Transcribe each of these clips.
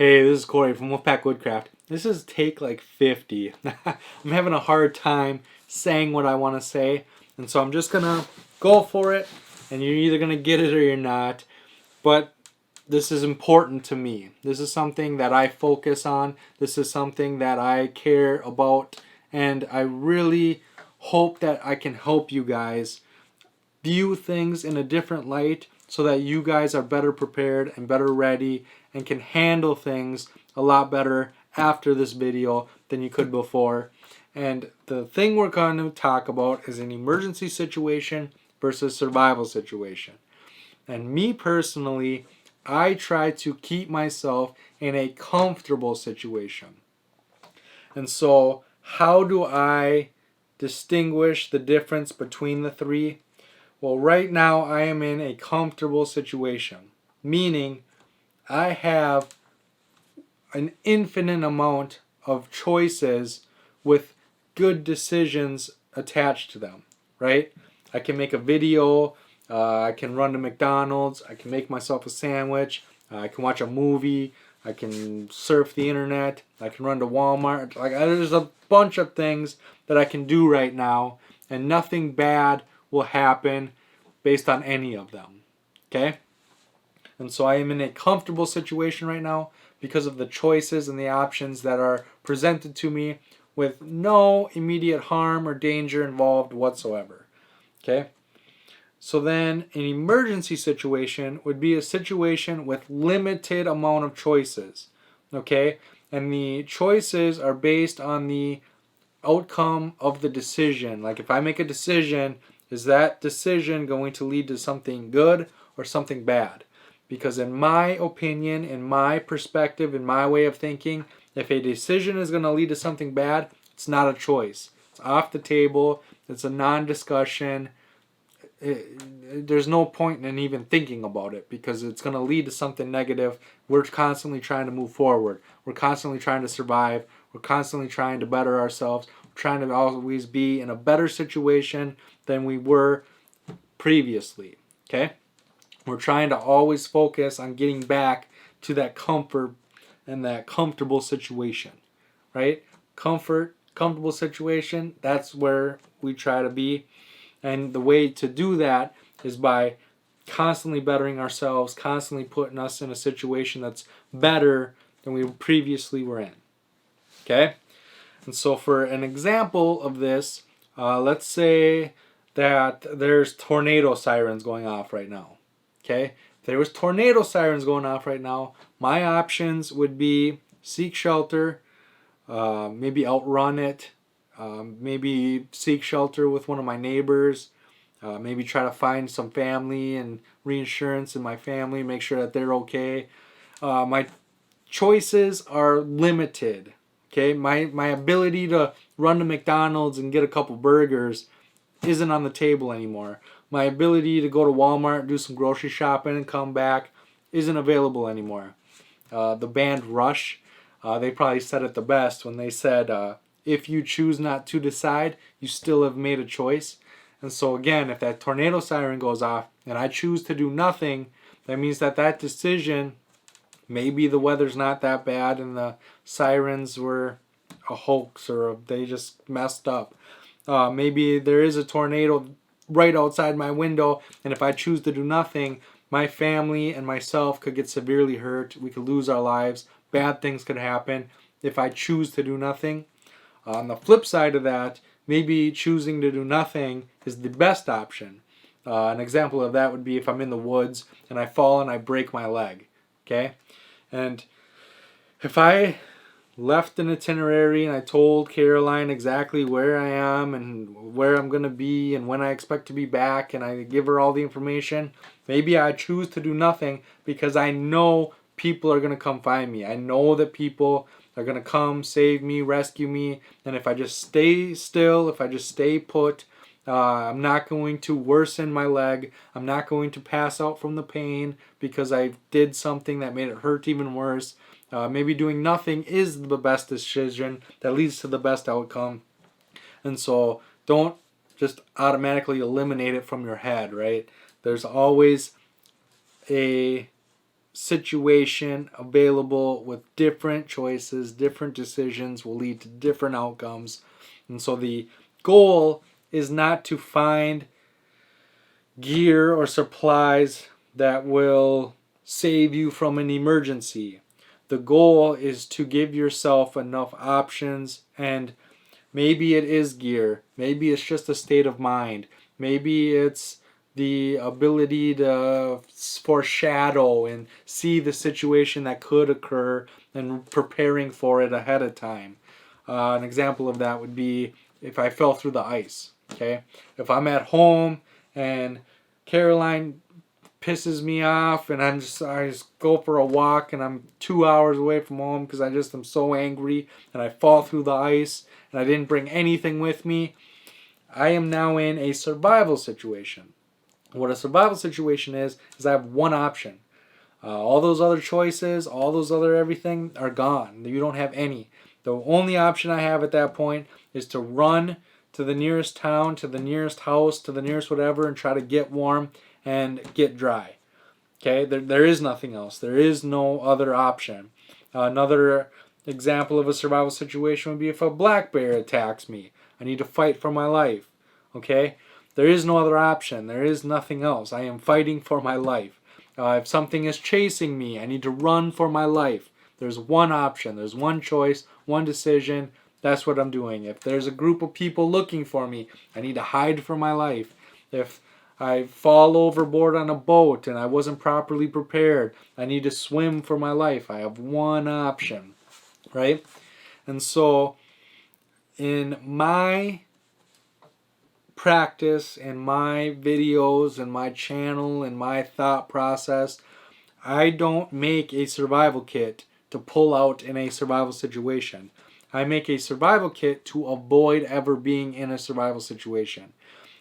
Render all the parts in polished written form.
Hey, this is Corey from Woodcraft. This is take like 50. I'm having a hard time saying what I want to say, and so I'm just gonna go for it, and you're either gonna get it or you're not. But this is important to me. This is something that I focus on. This is something that I care about, and I really hope that I can help you guys view things in a different light so that you guys are better prepared and better ready and can handle things a lot better after this video than you could before. And the thing we're going to talk about is an emergency situation versus survival situation. And me personally, I try to keep myself in a comfortable situation. And so, how do I distinguish the difference between the three? Well, right now I am in a comfortable situation, meaning I have an infinite amount of choices with good decisions attached to them, right? I can make a video, I can run to McDonald's, I can make myself a sandwich, I can watch a movie, I can surf the internet, I can run to Walmart. Like, there's a bunch of things that I can do right now, and nothing bad will happen based on any of them. Okay? And so I am in a comfortable situation right now because of the choices and the options that are presented to me with no immediate harm or danger involved whatsoever. Okay? So then an emergency situation would be a situation with limited amount of choices. Okay? And the choices are based on the outcome of the decision. Like, if I make a decision, is that decision going to lead to something good or something bad? Because in my opinion, in my perspective, in my way of thinking, if a decision is going to lead to something bad, it's not a choice. It's off the table. It's a non-discussion. There's no point in even thinking about it because it's going to lead to something negative. We're constantly trying to move forward. We're constantly trying to survive. We're constantly trying to better ourselves. We're trying to always be in a better situation than we were previously. Okay? We're trying to always focus on getting back to that comfort and that comfortable situation. Right? Comfortable situation, that's where we try to be. And the way to do that is by constantly bettering ourselves, constantly putting us in a situation that's better than we previously were in. Okay? And so for an example of this, let's say that there's tornado sirens going off right now. Okay? If there was tornado sirens going off right now, my options would be seek shelter, maybe outrun it, maybe seek shelter with one of my neighbors, maybe try to find some family and reinsurance in my family, make sure that they're okay. My choices are limited. Okay, my ability to run to McDonald's and get a couple burgers isn't on the table anymore. My ability to go to Walmart, do some grocery shopping, and come back isn't available anymore. The band Rush, they probably said it the best when they said, if you choose not to decide, you still have made a choice. And so again, if that tornado siren goes off and I choose to do nothing, that means that decision, maybe the weather's not that bad and the sirens were a hoax or they just messed up. Maybe there is a tornado right outside my window, and if I choose to do nothing, my family and myself could get severely hurt. We could lose our lives. Bad things could happen if I choose to do nothing. On the flip side of that, maybe choosing to do nothing is the best option. An example of that would be if I'm in the woods and I fall and I break my leg. Okay? And if I left an itinerary and I told Caroline exactly where I am and where I'm going to be and when I expect to be back, and I give her all the information, maybe I choose to do nothing because I know people are going to come find me. I know that people are going to come save me, rescue me, and if I just stay still, if I just stay put, I'm not going to worsen my leg. I'm not going to pass out from the pain because I did something that made it hurt even worse. Maybe doing nothing is the best decision that leads to the best outcome. And so don't just automatically eliminate it from your head, right? There's always a situation available with different choices, different decisions will lead to different outcomes. And so the goal is not to find gear or supplies that will save you from an emergency. The goal is to give yourself enough options, and maybe it is gear, maybe it's just a state of mind, maybe it's the ability to foreshadow and see the situation that could occur and preparing for it ahead of time. An example of that would be if I fell through the ice. Okay, if I'm at home and Caroline pisses me off and I just go for a walk and I'm 2 hours away from home because I just am so angry and I fall through the ice and I didn't bring anything with me, I am now in a survival situation. What a survival situation is I have one option. All those other choices, all those other everything are gone. You don't have any. The only option I have at that point is to run to the nearest town, to the nearest house, to the nearest whatever, and try to get warm and get dry. Okay, there is nothing else. There is no other option. Another example of a survival situation would be if a black bear attacks me. I need to fight for my life. Okay, there is no other option. There is nothing else. I am fighting for my life. If something is chasing me, I need to run for my life. There's one option. There's one choice, one decision. That's what I'm doing. If there's a group of people looking for me, I need to hide for my life. If I fall overboard on a boat and I wasn't properly prepared, I need to swim for my life. I have one option, right? And so in my practice and my videos and my channel and my thought process, I don't make a survival kit to pull out in a survival situation. I make a survival kit to avoid ever being in a survival situation.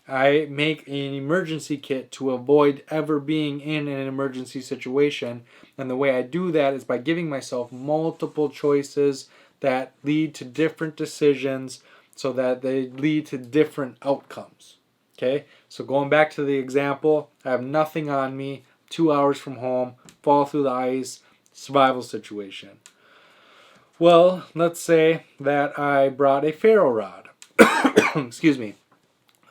I make an emergency kit to avoid ever being in an emergency situation. And the way I do that is by giving myself multiple choices that lead to different decisions so that they lead to different outcomes. Okay, so going back to the example, I have nothing on me, 2 hours from home, fall through the ice, survival situation. Well, let's say that I brought a ferro rod. Excuse me.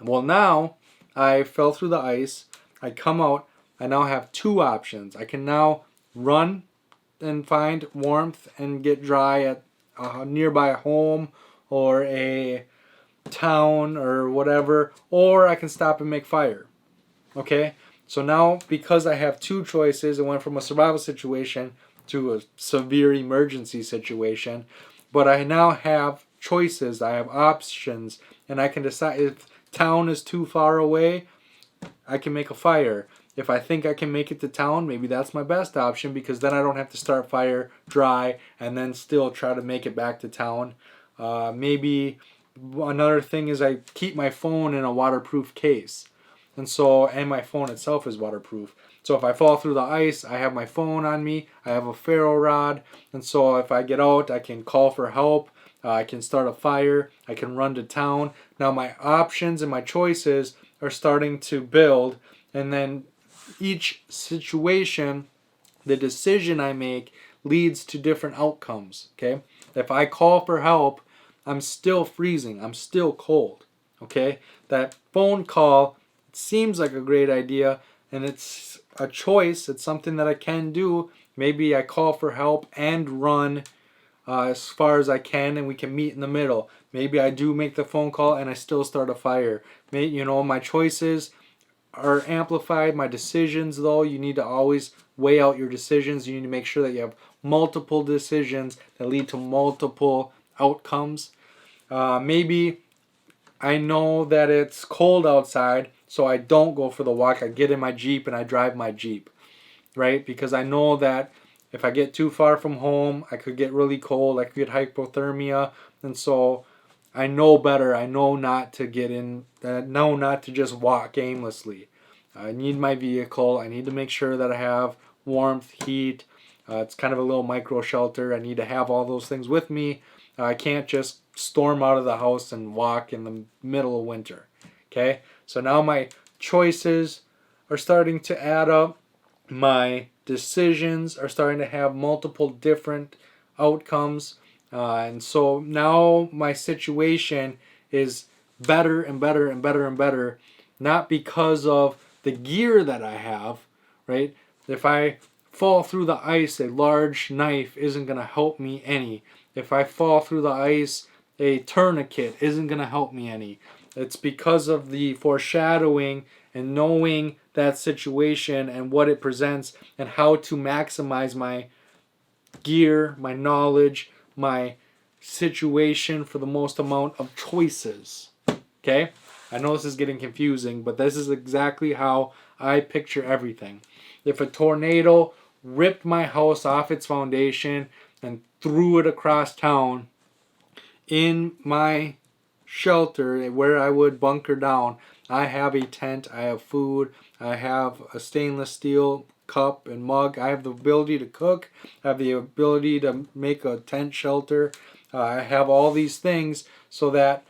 Well, now I fell through the ice. I come out. I now have two options. I can now run and find warmth and get dry at a nearby home or a town or whatever, or I can stop and make fire. Okay? So now, because I have two choices, I went from a survival situation to a severe emergency situation, but I now have choices, I have options, and I can decide if town is too far away, I can make a fire. If I think I can make it to town, maybe that's my best option because then I don't have to start fire, dry, and then still try to make it back to town. Maybe another thing is I keep my phone in a waterproof case. And my phone itself is waterproof. So if I fall through the ice, I have my phone on me, I have a ferro rod, and so if I get out, I can call for help, I can start a fire, I can run to town. Now my options and my choices are starting to build, and then each situation, the decision I make leads to different outcomes, okay? If I call for help, I'm still freezing, I'm still cold, okay? That phone call seems like a great idea, and it's a choice, it's something that I can do. Maybe I call for help and run as far as I can, and we can meet in the middle. Maybe I do make the phone call and I still start a fire. My choices are amplified. My decisions, though, you need to always weigh out your decisions. You need to make sure that you have multiple decisions that lead to multiple outcomes. Maybe I know that it's cold outside, so I don't go for the walk. I get in my Jeep and I drive my Jeep, right? Because I know that if I get too far from home, I could get really cold. I could get hypothermia. And so I know better. I know not to know not to just walk aimlessly. I need my vehicle. I need to make sure that I have warmth, heat. It's kind of a little micro shelter. I need to have all those things with me. I can't just storm out of the house and walk in the middle of winter. Okay? So now my choices are starting to add up. My decisions are starting to have multiple different outcomes. And so now my situation is better and better and better and better, not because of the gear that I have, right? If I fall through the ice, a large knife isn't going to help me any. If I fall through the ice, a tourniquet isn't going to help me any. It's because of the foreshadowing and knowing that situation and what it presents and how to maximize my gear, my knowledge, my situation for the most amount of choices. Okay? I know this is getting confusing, but this is exactly how I picture everything. If a tornado ripped my house off its foundation and threw it across town, in my shelter where I would bunker down, I have a tent, I have food, I have a stainless steel cup and mug. I have the ability to cook, I have the ability to make a tent shelter. I have all these things so that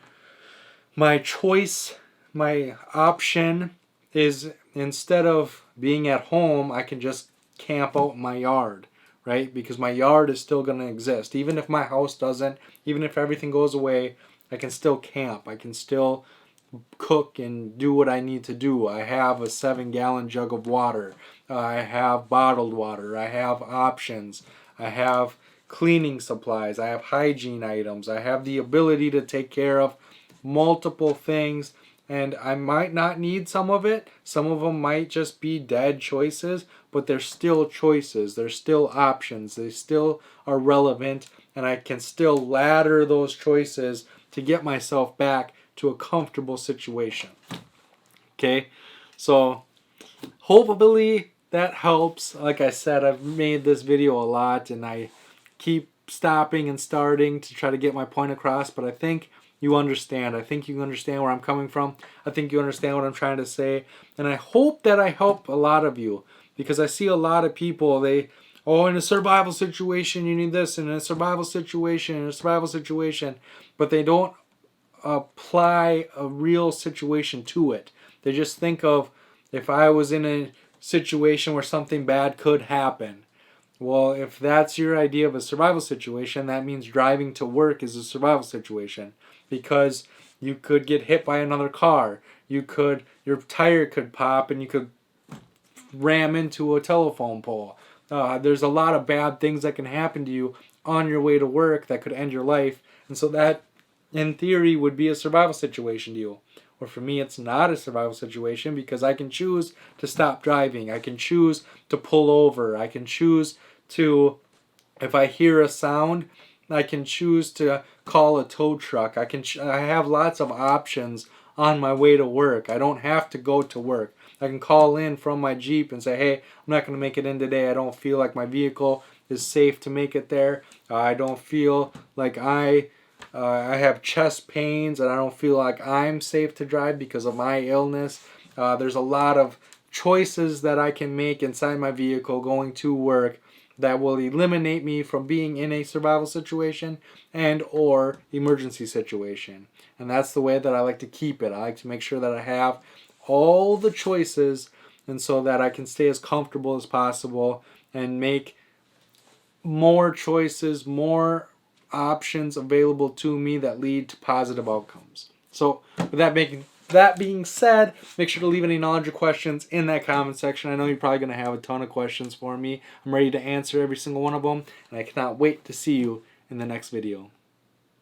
my choice, my option is, instead of being at home, I can just camp out in my yard, right? Because my yard is still going to exist. Even if my house doesn't, even if everything goes away, I can still camp. I can still cook and do what I need to do. I have a 7-gallon jug of water. I have bottled water. I have options. I have cleaning supplies. I have hygiene items. I have the ability to take care of multiple things, and I might not need some of it. Some of them might just be dead choices, but they're still choices. They're still options. They still are relevant, and I can still ladder those choices to get myself back to a comfortable situation. Okay, so hopefully that helps. Like I said, I've made this video a lot, and I keep stopping and starting to try to get my point across, but I think you understand. I think you understand where I'm coming from. I think you understand what I'm trying to say, and I hope that I help a lot of you, because I see a lot of people, in a survival situation you need this, and in a survival situation, in a survival situation, but they don't apply a real situation to it. They just think of, if I was in a situation where something bad could happen. Well, if that's your idea of a survival situation, that means driving to work is a survival situation, because you could get hit by another car. Your tire could pop and you could ram into a telephone pole. There's a lot of bad things that can happen to you on your way to work that could end your life, and so that, in theory, would be a survival situation to you. Or for me, it's not a survival situation, because I can choose to stop driving. I can choose to pull over. I can choose to, if I hear a sound, I can choose to call a tow truck. I have lots of options on my way to work. I don't have to go to work. I can call in from my Jeep and say, hey, I'm not going to make it in today. I don't feel like my vehicle is safe to make it there. I don't feel like I have chest pains, and I don't feel like I'm safe to drive because of my illness. There's a lot of choices that I can make inside my vehicle going to work that will eliminate me from being in a survival situation and or emergency situation. And that's the way that I like to keep it. I like to make sure that I have all the choices, and so that I can stay as comfortable as possible and make more choices, more options available to me that lead to positive outcomes. So with that being said, make sure to leave any knowledge or questions in that comment section. I know you're probably going to have a ton of questions for me. I'm ready to answer every single one of them, and I cannot wait to see you in the next video.